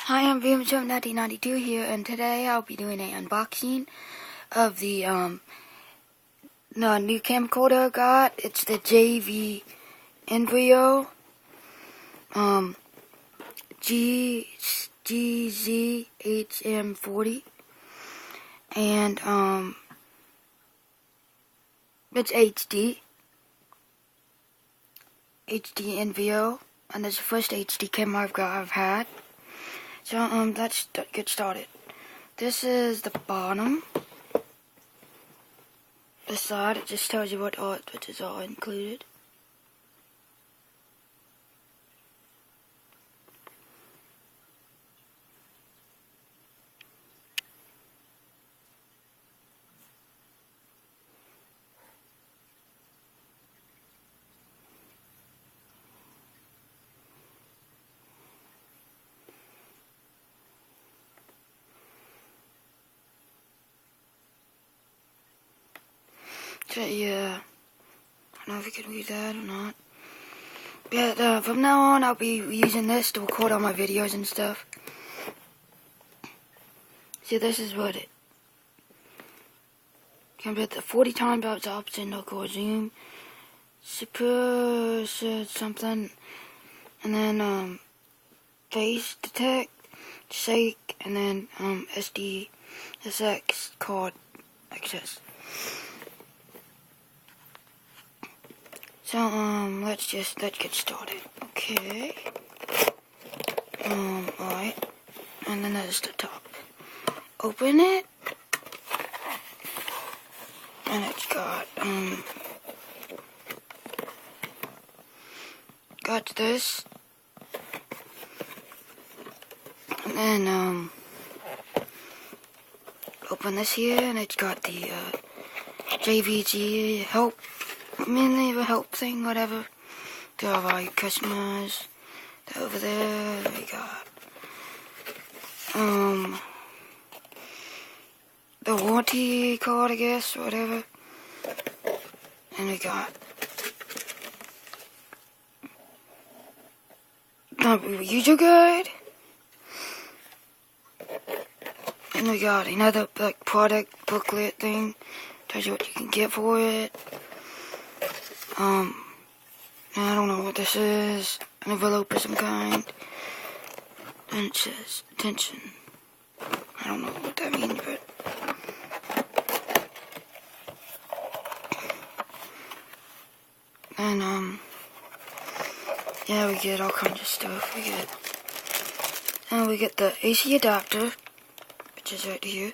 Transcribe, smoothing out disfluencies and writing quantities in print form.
Hi, I'm VMJump1992 here, and today I'll be doing an unboxing of the new camcorder I got. It's the JVC GZHM40, and it's HD NVO, and it's the first HD camera I've had. So let's get started. This is the bottom. The side, it just tells you what is all included. So yeah, I don't know if you can read that or not. But from now on, I'll be using this to record all my videos and stuff. See, this is what it can be. The 40 times option, no core zoom, super something, and then face detect, shake, and then SDSX card access. So let's get started. Okay. Alright. And then there's the top. Open it. And it's got this. And then open this here, and it's got the JVC help. Mainly a help thing, whatever. To all our customers. Over there, we got the warranty card, I guess, whatever. And we got the user guide. And we got another product booklet thing. Tells you what you can get for it. I don't know what this is. An envelope of some kind. And it says attention. I don't know what that means, but and yeah, we get all kinds of stuff. We get the AC adapter, which is right here.